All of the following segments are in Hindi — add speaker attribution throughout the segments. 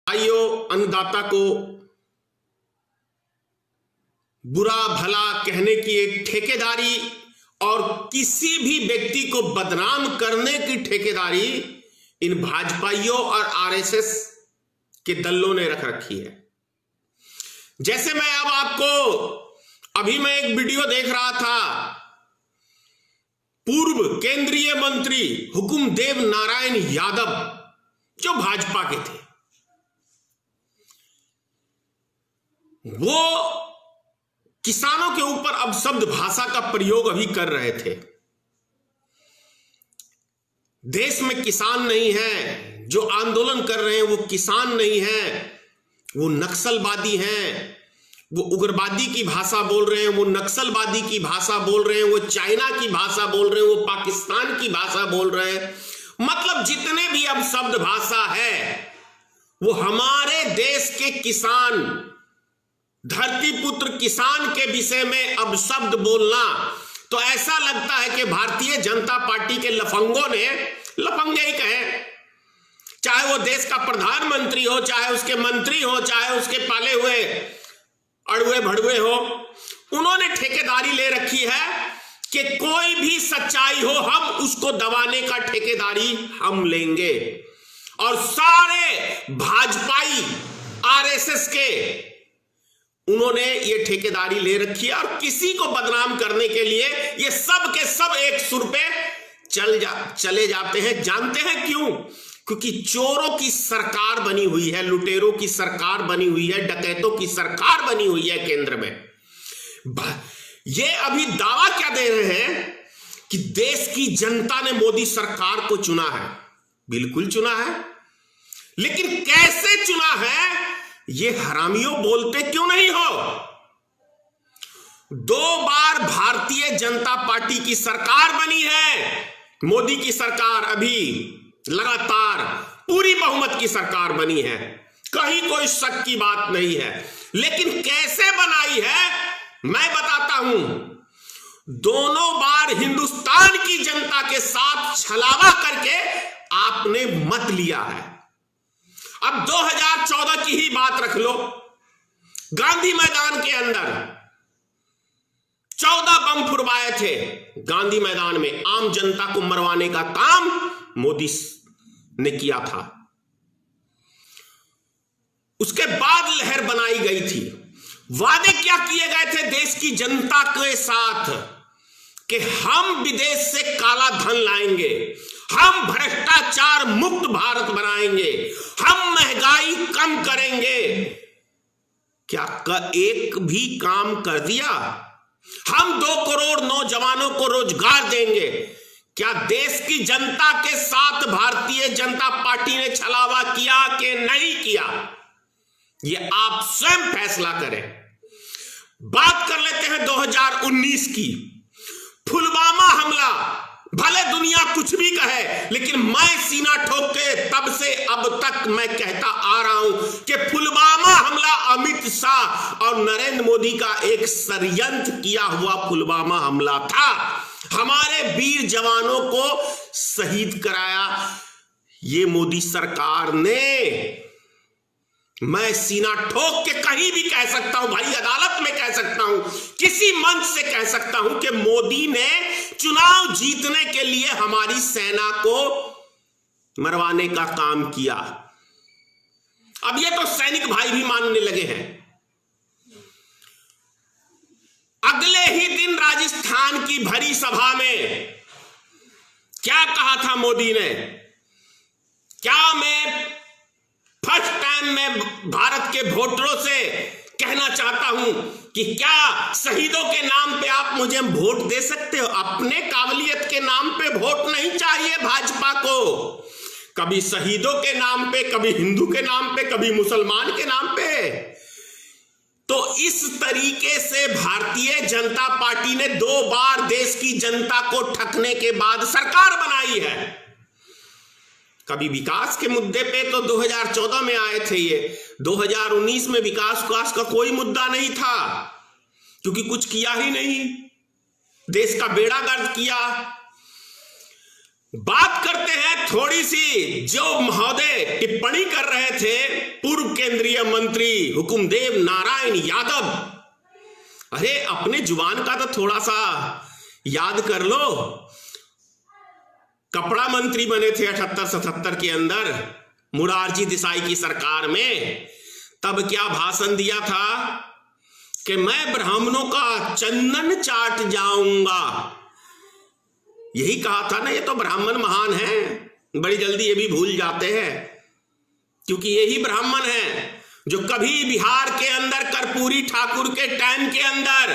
Speaker 1: भाइयों, अन्नदाता को बुरा भला कहने की एक ठेकेदारी और किसी भी व्यक्ति को बदनाम करने की ठेकेदारी इन भाजपाइयों और आरएसएस के दलों ने रख रखी है। जैसे मैं अब आपको अभी मैं एक वीडियो देख रहा था, पूर्व केंद्रीय मंत्री हुकुमदेव नारायण यादव जो भाजपा के थे, वो किसानों के ऊपर अब शब्द भाषा का प्रयोग अभी कर रहे थे। देश में किसान नहीं है, जो आंदोलन कर रहे हैं वो किसान नहीं है, वो नक्सलवादी हैं, वो उग्रवादी की भाषा बोल रहे हैं, वो नक्सलवादी की भाषा बोल रहे हैं, वो चाइना की भाषा बोल रहे हैं, वो पाकिस्तान की भाषा बोल रहे हैं। मतलब जितने भी अब शब्द भाषा है वो हमारे देश के किसान, धरती पुत्र किसान के विषय में अब शब्द बोलना, तो ऐसा लगता है कि भारतीय जनता पार्टी के लफंगों ने, लफंगे ही कहें, चाहे वो देश का प्रधानमंत्री हो, चाहे उसके मंत्री हो, चाहे उसके पाले हुए अड़ुए भड़ुए हो, उन्होंने ठेकेदारी ले रखी है कि कोई भी सच्चाई हो हम उसको दबाने का ठेकेदारी हम लेंगे। और सारे भाजपाई आरएसएस के उन्होंने ये ठेकेदारी ले रखी है और किसी को बदनाम करने के लिए ये सब के सब एक सुर पे चले जाते हैं। जानते हैं क्यों? क्योंकि चोरों की सरकार बनी हुई है, लुटेरों की सरकार बनी हुई है, डकैतों की सरकार बनी हुई है केंद्र में। ये अभी दावा क्या दे रहे हैं कि देश की जनता ने मोदी सरकार को चुना है। बिल्कुल चुना है, लेकिन कैसे चुना है ये हरामियों बोलते क्यों नहीं हो? 2 बार भारतीय जनता पार्टी की सरकार बनी है, मोदी की सरकार अभी लगातार पूरी बहुमत की सरकार बनी है, कहीं कोई शक की बात नहीं है। लेकिन कैसे बनाई है मैं बताता हूं। दोनों बार हिंदुस्तान की जनता के साथ छलावा करके आपने मत लिया है। अब 2014 की ही बात रख लो, गांधी मैदान के अंदर 14 बम फुरवाए थे गांधी मैदान में, आम जनता को मरवाने का काम मोदी ने किया था। उसके बाद लहर बनाई गई थी, वादे क्या किए गए थे देश की जनता के साथ कि हम विदेश से काला धन लाएंगे, हम भ्रष्टाचार मुक्त भारत बनाएंगे, हम महंगाई कम करेंगे। क्या एक भी काम कर दिया? हम 2 करोड़ नौजवानों को रोजगार देंगे। क्या देश की जनता के साथ भारतीय जनता पार्टी ने छलावा किया कि नहीं किया? ये आप स्वयं फैसला करें। बात कर लेते हैं 2019 की। पुलवामा हमला, भले दुनिया कुछ भी कहे, लेकिन मैं सीना ठोक के तब से अब तक मैं कहता आ रहा हूं कि पुलवामा हमला अमित शाह और नरेंद्र मोदी का एक षड्यंत्र किया हुआ पुलवामा हमला था। हमारे वीर जवानों को शहीद कराया ये मोदी सरकार ने। मैं सीना ठोक के कहीं भी कह सकता हूं भाई, अदालत में कह सकता हूं, किसी मंच से कह सकता हूं कि मोदी ने चुनाव जीतने के लिए हमारी सेना को मरवाने का काम किया। अब ये तो सैनिक भाई भी मानने लगे हैं। अगले ही दिन राजस्थान की भरी सभा में क्या कहा था मोदी ने? क्या मैं फर्स्ट टाइम मैं भारत के वोटरों से कहना चाहता हूं कि क्या शहीदों के नाम पे आप मुझे वोट दे सकते हो? अपने काबिलियत के नाम पे वोट नहीं चाहिए भाजपा को। कभी शहीदों के नाम पे, कभी हिंदू के नाम पे, कभी मुसलमान के नाम पे। तो इस तरीके से भारतीय जनता पार्टी ने 2 बार देश की जनता को ठगने के बाद सरकार बनाई है। कभी विकास के मुद्दे पे तो 2014 में आए थे ये, 2019 में विकास का कोई मुद्दा नहीं था, क्योंकि कुछ किया ही नहीं, देश का बेड़ा गर्क किया। बात करते हैं थोड़ी सी, जो महोदय टिप्पणी कर रहे थे पूर्व केंद्रीय मंत्री हुकुमदेव नारायण यादव। अरे अपने जुबान का तो थोड़ा सा याद कर लो। कपड़ा मंत्री बने थे 78-77 के अंदर मुरारजी देसाई की सरकार में। तब क्या भाषण दिया था कि मैं ब्राह्मणों का चंदन चाट जाऊंगा। यही कहा था ना। ये तो ब्राह्मण महान हैं, बड़ी जल्दी ये भी भूल जाते हैं, क्योंकि यही ब्राह्मण हैं जो कभी बिहार के अंदर कर्पूरी ठाकुर के टाइम के अंदर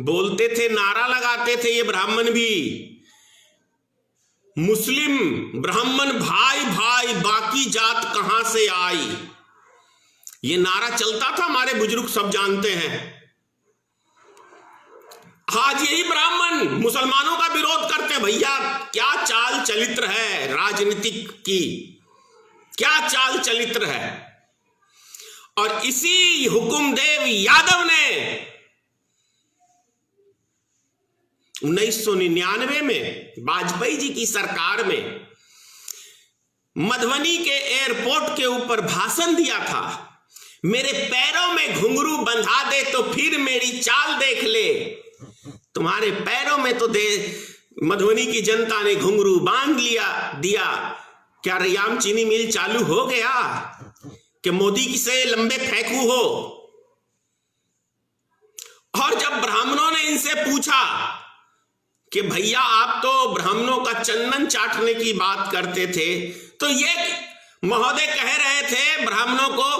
Speaker 1: बोलते थे, नारा लगाते थे, ये ब्राह्मण भी, मुस्लिम ब्राह्मण भाई भाई बाकी जात कहां से आई। ये नारा चलता था, हमारे बुजुर्ग सब जानते हैं। आज यही ब्राह्मण मुसलमानों का विरोध करते। भैया क्या चाल चरित्र है राजनीतिक की, क्या चाल चरित्र है। और इसी हुकुमदेव यादव ने 1999 में वाजपेयी जी की सरकार में मधुबनी के एयरपोर्ट के ऊपर भाषण दिया था। मेरे पैरों में घुंघरू बंधा दे तो फिर मेरी चाल देख ले। तुम्हारे पैरों में तो दे मधुबनी की जनता ने घुंघरू बांध दिया। क्या रैयाम चीनी मिल चालू हो गया कि मोदी से लंबे फेंकू हो। और जब ब्राह्मणों ने इनसे पूछा कि भैया आप तो ब्राह्मणों का चंदन चाटने की बात करते थे, तो ये महोदय कह रहे थे ब्राह्मणों को,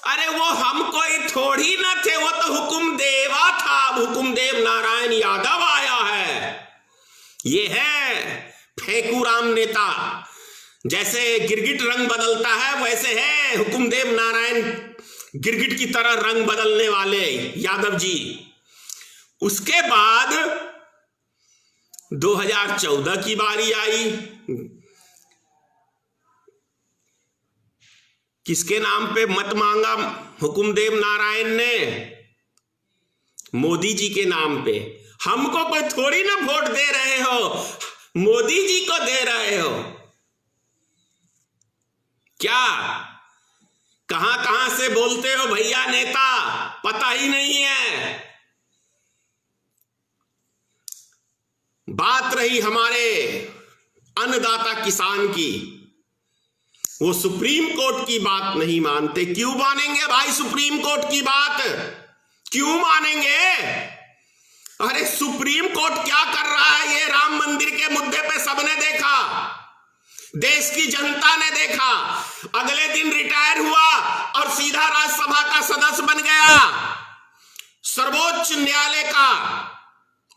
Speaker 1: अरे वो हम कोई थोड़ी न थे, वो तो हुकुमदेवा था, हुकुमदेव नारायण यादव आया है। ये है फेंकूराम नेता। जैसे गिरगिट रंग बदलता है वैसे है हुकुमदेव नारायण गिरगिट की तरह रंग बदलने वाले यादव जी। उसके बाद 2014 की बारी आई। किसके नाम पे मत मांगा हुकुमदेव नारायण ने? मोदी जी के नाम पे। हमको कोई थोड़ी ना वोट दे रहे हो, मोदी जी को दे रहे हो। क्या कहां कहां से बोलते हो भैया नेता, पता ही नहीं है। बात रही हमारे अन्नदाता किसान की, वो सुप्रीम कोर्ट की बात नहीं मानते। क्यों मानेंगे भाई सुप्रीम कोर्ट की बात? क्यों मानेंगे? अरे सुप्रीम कोर्ट क्या कर रहा है ये राम मंदिर के मुद्दे पे सबने देखा, देश की जनता ने देखा। अगले दिन रिटायर हुआ और सीधा राज्यसभा का सदस्य बन गया, सर्वोच्च न्यायालय का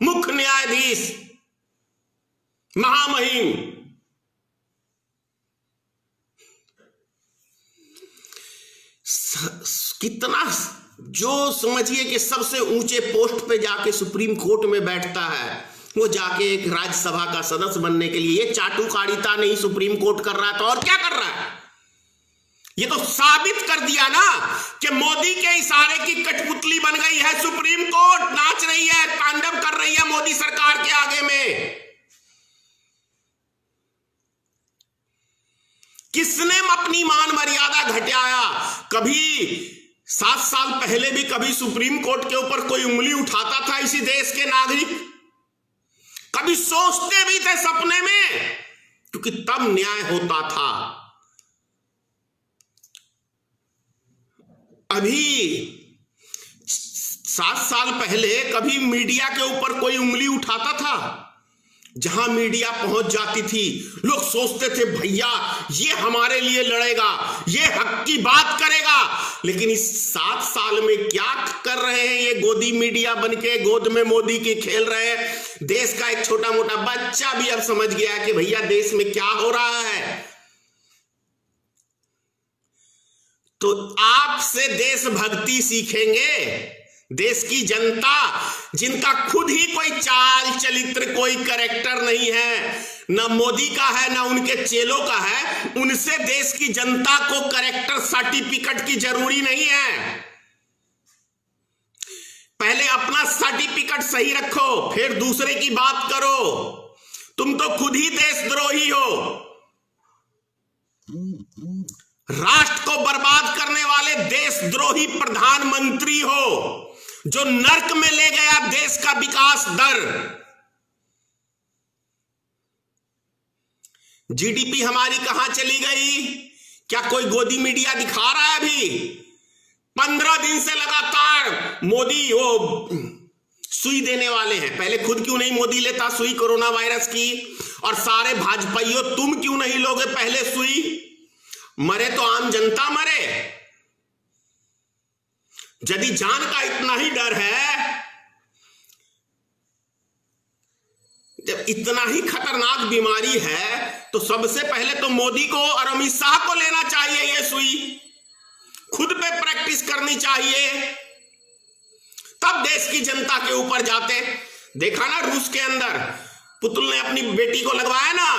Speaker 1: मुख्य न्यायाधीश, महामहिम। कितना जो समझिए कि सबसे ऊंचे पोस्ट पे जाके सुप्रीम कोर्ट में बैठता है, वो जाके एक राज्यसभा का सदस्य बनने के लिए ये चाटुकारिता नहीं सुप्रीम कोर्ट कर रहा है तो और क्या कर रहा है? ये तो साबित कर दिया ना कि मोदी के इशारे की कठपुतली बन गई है सुप्रीम कोर्ट। नाच रही है, तांडव कर रही है मोदी सरकार के आगे में। किसने अपनी मान मर्यादा घटाया? कभी 7 साल पहले भी कभी सुप्रीम कोर्ट के ऊपर कोई उंगली उठाता था इसी देश के नागरिक? कभी सोचते भी थे सपने में? क्योंकि तब न्याय होता था। अभी 7 साल पहले कभी मीडिया के ऊपर कोई उंगली उठाता था? जहां मीडिया पहुंच जाती थी लोग सोचते थे भैया ये हमारे लिए लड़ेगा, ये हक की बात करेगा। लेकिन इस 7 साल में क्या कर रहे हैं ये गोदी मीडिया बनके, गोद में मोदी के खेल रहे हैं। देश का एक छोटा मोटा बच्चा भी अब समझ गया कि भैया देश में क्या हो रहा है। तो आपसे देशभक्ति सीखेंगे देश की जनता, जिनका खुद ही कोई चाल चरित्र, कोई कैरेक्टर नहीं है, ना मोदी का है ना उनके चेलों का है। उनसे देश की जनता को कैरेक्टर सर्टिफिकेट की जरूरी नहीं है। पहले अपना सर्टिफिकेट सही रखो, फिर दूसरे की बात करो। तुम तो खुद ही देशद्रोही हो। राष्ट्र को बर्बाद करने वाले देशद्रोही प्रधानमंत्री हो, जो नर्क में ले गया देश का विकास दर। जीडीपी हमारी कहां चली गई? क्या कोई गोदी मीडिया दिखा रहा है? अभी 15 दिन से लगातार मोदी वो सुई देने वाले हैं। पहले खुद क्यों नहीं मोदी लेता सुई कोरोना वायरस की? और सारे भाजपाइयों तुम क्यों नहीं लोगे पहले सुई? मरे तो आम जनता मरे। यदि जान का इतना ही डर है, जब इतना ही खतरनाक बीमारी है, तो सबसे पहले तो मोदी को और अमित शाह को लेना चाहिए ये सुई, खुद पे प्रैक्टिस करनी चाहिए, तब देश की जनता के ऊपर जाते। देखा ना रूस के अंदर पुतुल ने अपनी बेटी को लगवाया ना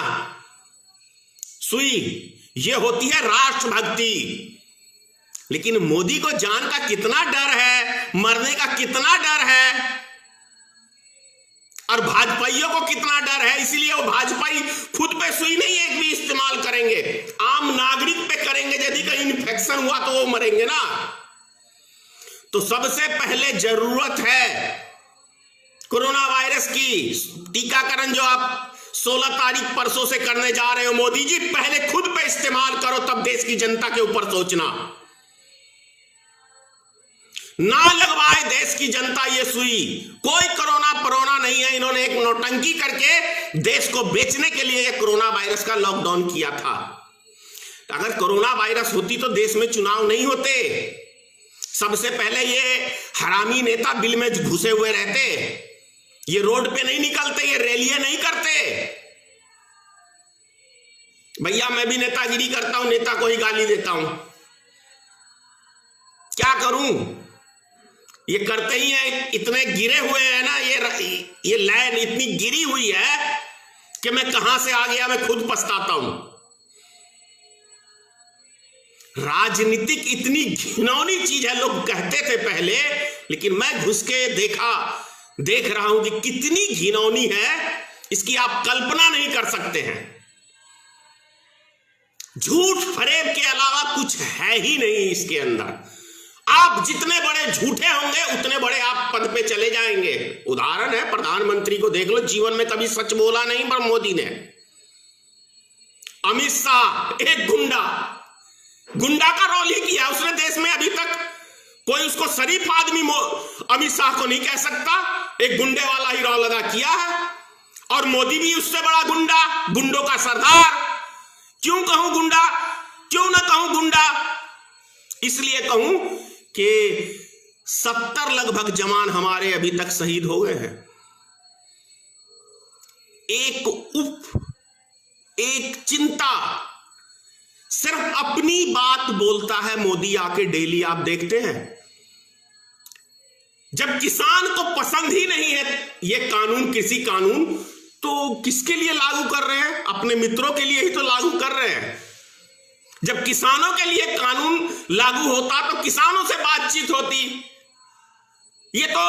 Speaker 1: सुई। ये होती है राष्ट्रभक्ति। लेकिन मोदी को जान का कितना डर है, मरने का कितना डर है, और भाजपाइयों को कितना डर है। इसलिए वो भाजपाई खुद पे सुई नहीं एक भी इस्तेमाल करेंगे, आम नागरिक पे करेंगे। यदि कहीं इन्फेक्शन हुआ तो वो मरेंगे ना। तो सबसे पहले जरूरत है कोरोना वायरस की टीकाकरण, जो आप 16 तारीख परसों से करने जा रहे हो मोदी जी, पहले खुद पे इस्तेमाल करो, तब देश की जनता के ऊपर सोचना। ना लगवाए देश की जनता ये सुई। कोई कोरोना नहीं है। इन्होंने एक नौटंकी करके देश को बेचने के लिए कोरोना वायरस का लॉकडाउन किया था। अगर कोरोना वायरस होती तो देश में चुनाव नहीं होते। सबसे पहले ये हरामी नेता बिल में घुसे हुए रहते, ये रोड पे नहीं निकलते, ये रैलियां नहीं करते। भैया मैं भी नेतागिरी करता हूं, नेता को ही गाली देता हूं, क्या करूं? ये करते ही हैं। इतने गिरे हुए हैं ना, ये लाइन इतनी गिरी हुई है कि मैं कहां से आ गया मैं खुद पछताता हूं। राजनीतिक इतनी घिनौनी चीज है, लोग कहते थे पहले, लेकिन मैं घुस के देख रहा हूं कि कितनी घिनौनी है, इसकी आप कल्पना नहीं कर सकते हैं। झूठ फरेब के अलावा कुछ है ही नहीं इसके अंदर। आप जितने बड़े झूठे होंगे उतने बड़े आप पद पे चले जाएंगे। उदाहरण है, प्रधानमंत्री को देख लो, जीवन में कभी सच बोला नहीं, पर मोदी ने। अमित शाह एक गुंडा का रोल ही किया उसने देश में। अभी तक कोई उसको शरीफ आदमी अमित शाह को नहीं कह सकता, एक गुंडे वाला ही रोल अदा किया है। और मोदी भी उससे बड़ा गुंडों का सरदार। क्यों कहूं गुंडा, क्यों ना कहूं गुंडा? इसलिए कहूं कि 70 लगभग जवान हमारे अभी तक शहीद हो गए हैं। एक चिंता, सिर्फ अपनी बात बोलता है मोदी आके डेली, आप देखते हैं। जब किसान को पसंद ही नहीं है ये कानून, कृषि कानून, तो किसके लिए लागू कर रहे हैं? अपने मित्रों के लिए ही तो लागू कर रहे हैं। जब किसानों के लिए कानून लागू होता तो किसानों से बातचीत होती। ये तो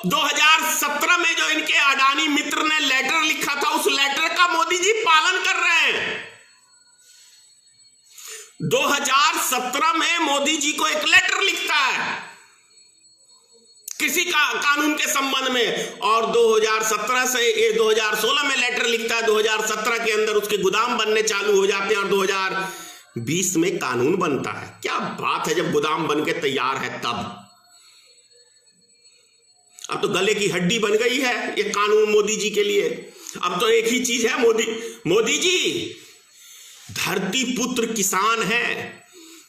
Speaker 1: 2017 में जो इनके अडानी मित्र ने लेटर लिखा था, उस लेटर का मोदी जी पालन कर रहे हैं। 2017 में मोदी जी को एक लेटर लिखता है किसी कानून के संबंध में, और 2017 से 2016 में लेटर लिखता है। 2017 के अंदर उसके गोदाम बनने चालू हो जाते हैं और 2020 में कानून बनता है। क्या बात है, जब गोदाम बन के तैयार है तब। अब तो गले की हड्डी बन गई है ये कानून मोदी जी के लिए। अब तो एक ही चीज है, मोदी जी धरती पुत्र किसान है,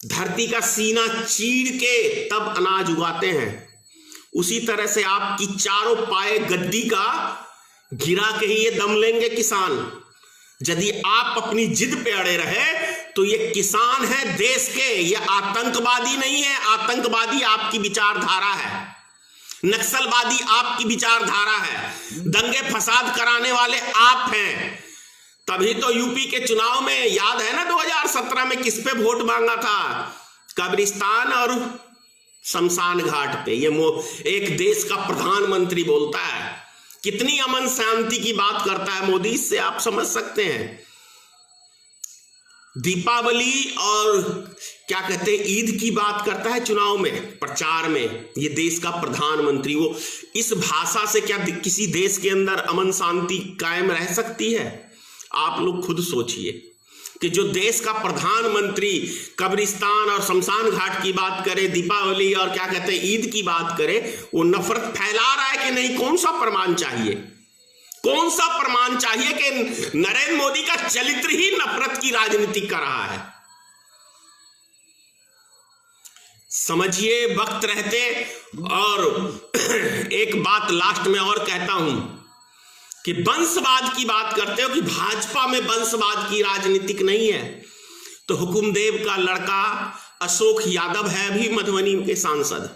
Speaker 1: धरती का सीना चीर के तब अनाज उगाते हैं। उसी तरह से आपकी चारों पाए गद्दी का गिरा के ही ये दम लेंगे किसान। यदि आप अपनी जिद पे अड़े रहे तो ये किसान है देश के, ये आतंकवादी नहीं है। आतंकवादी आपकी विचारधारा है, नक्सलवादी आपकी विचारधारा है, दंगे फसाद कराने वाले आप हैं। तभी तो यूपी के चुनाव में याद है ना 2017 में किस पे वोट मांगा था? कब्रिस्तान और शमशान घाट पे। ये एक देश का प्रधानमंत्री बोलता है, कितनी अमन शांति की बात करता है मोदी, इससे आप समझ सकते हैं। दीपावली और क्या कहते हैं, ईद की बात करता है चुनाव में, प्रचार में। ये देश का प्रधानमंत्री, वो इस भाषा से क्या किसी देश के अंदर अमन शांति कायम रह सकती है? आप लोग खुद सोचिए कि जो देश का प्रधानमंत्री कब्रिस्तान और शमशान घाट की बात करे, दीपावली और क्या कहते हैं ईद की बात करे, वो नफरत फैला रहा है कि नहीं? कौन सा प्रमाण चाहिए? कौन सा प्रमाण चाहिए कि नरेंद्र मोदी का चरित्र ही नफरत की राजनीति कर रहा है? समझिए वक्त रहते। और एक बात लास्ट में और कहता हूं कि वंशवाद की बात करते हो कि भाजपा में वंशवाद की राजनीतिक नहीं है, तो हुकुमदेव का लड़का अशोक यादव है अभी मधुबनी के सांसद,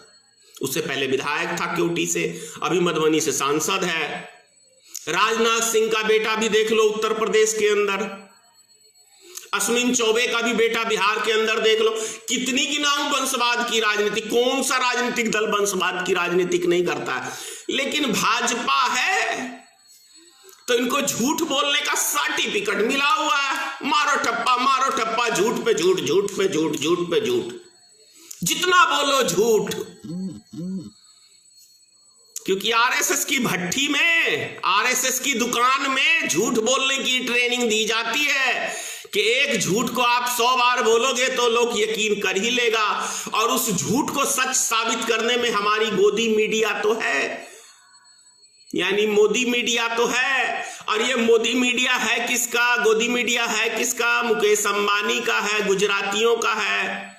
Speaker 1: उससे पहले विधायक था क्योटी से, अभी मधुबनी से सांसद है। राजनाथ सिंह का बेटा भी देख लो उत्तर प्रदेश के अंदर, अश्विन चौबे का भी बेटा बिहार के अंदर देख लो। कितनी गिनाऊं वंशवाद की राजनीति? कौन सा राजनीतिक दल वंशवाद की राजनीतिक नहीं करता है? लेकिन भाजपा है तो इनको झूठ बोलने का सर्टिफिकेट मिला हुआ है। मारो ठप्पा, झूठ पे झूठ, झूठ पे झूठ, झूठ पे झूठ, जितना बोलो झूठ। क्योंकि आरएसएस की भट्टी में, आरएसएस की दुकान में झूठ बोलने की ट्रेनिंग दी जाती है कि एक झूठ को आप 100 बार बोलोगे तो लोग यकीन कर ही लेगा। और उस झूठ को सच साबित करने में हमारी गोदी मीडिया तो है, यानी मोदी मीडिया तो है। और ये मोदी मीडिया है किसका? गोदी मीडिया है किसका? मुकेश अंबानी का है, गुजरातियों का है।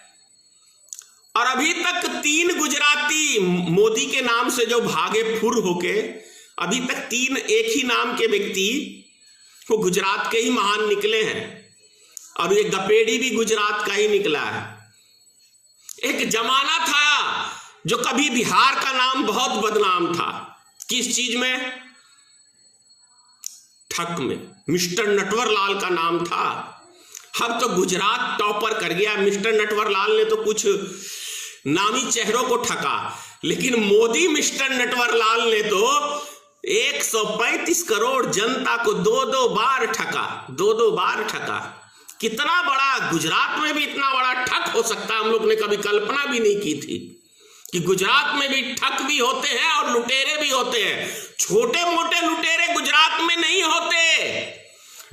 Speaker 1: और अभी तक 3 गुजराती मोदी के नाम से जो भागे फुर होके, अभी तक 3 एक ही नाम के व्यक्ति वो गुजरात के ही महान निकले हैं। और ये गपेड़ी भी गुजरात का ही निकला है। एक जमाना था जो कभी बिहार का नाम बहुत बदनाम था, किस चीज में? ठग में। मिस्टर नटवरलाल का नाम था, अब तो गुजरात टॉपर कर गया। मिस्टर नटवरलाल ने तो कुछ नामी चेहरों को ठगा, लेकिन मोदी मिस्टर नटवरलाल ने तो 135 करोड़ जनता को 2-2 बार ठगा, 2-2 बार ठगा। कितना बड़ा, गुजरात में भी इतना बड़ा ठग हो सकता है, हम लोग ने कभी कल्पना भी नहीं की थी कि गुजरात में भी ठग भी होते हैं और लुटेरे भी होते हैं। छोटे मोटे लुटेरे गुजरात में नहीं होते,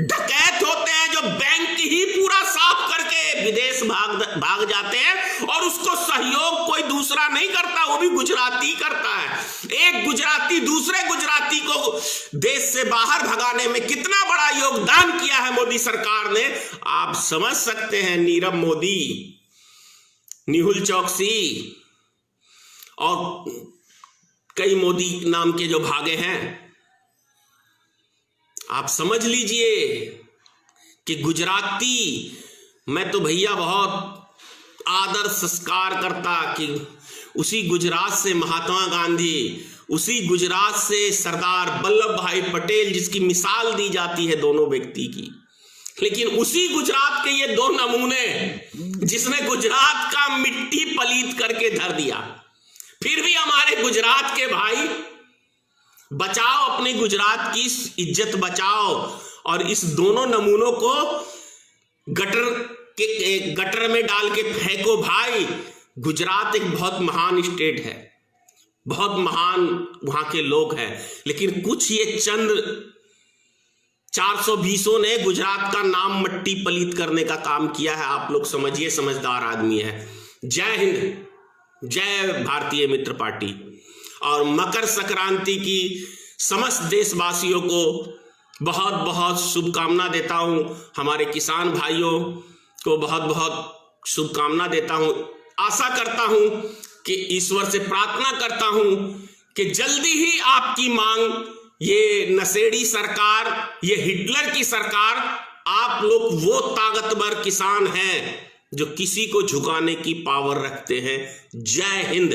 Speaker 1: डकैत होते हैं जो बैंक ही पूरा साफ करके विदेश भाग जाते हैं और उसको सहयोग कोई दूसरा नहीं करता, वो भी गुजराती करता है। एक गुजराती दूसरे गुजराती को देश से बाहर भगाने में कितना बड़ा योगदान किया है मोदी सरकार ने, आप समझ सकते हैं। नीरव मोदी, मेहुल चौकसी और कई मोदी नाम के जो भागे हैं, आप समझ लीजिए कि गुजराती, मैं तो भैया बहुत आदर संस्कार करता कि उसी गुजरात से महात्मा गांधी, उसी गुजरात से सरदार वल्लभ भाई पटेल, जिसकी मिसाल दी जाती है दोनों व्यक्ति की, लेकिन उसी गुजरात के ये 2 नमूने जिसने गुजरात का मिट्टी पलीत करके धर दिया। फिर भी हमारे गुजरात के भाई बचाओ, अपनी गुजरात की इज्जत बचाओ और इस दोनों नमूनों को गटर में डाल के फेंको भाई। गुजरात एक बहुत महान स्टेट है, बहुत महान वहां के लोग हैं, लेकिन कुछ ये चंद 420 ने गुजरात का नाम मट्टी पलीत करने का काम किया है। आप लोग समझिए, समझदार आदमी है। जय हिंद, जय भारतीय मित्र पार्टी। और मकर संक्रांति की समस्त देशवासियों को बहुत बहुत शुभकामना देता हूं। हमारे किसान भाइयों को बहुत बहुत शुभकामना देता हूं। आशा करता हूं कि ईश्वर से प्रार्थना करता हूं कि जल्दी ही आपकी मांग, ये नशेड़ी सरकार, ये हिटलर की सरकार, आप लोग वो ताकतवर किसान हैं जो किसी को झुकाने की पावर रखते हैं। जय हिंद।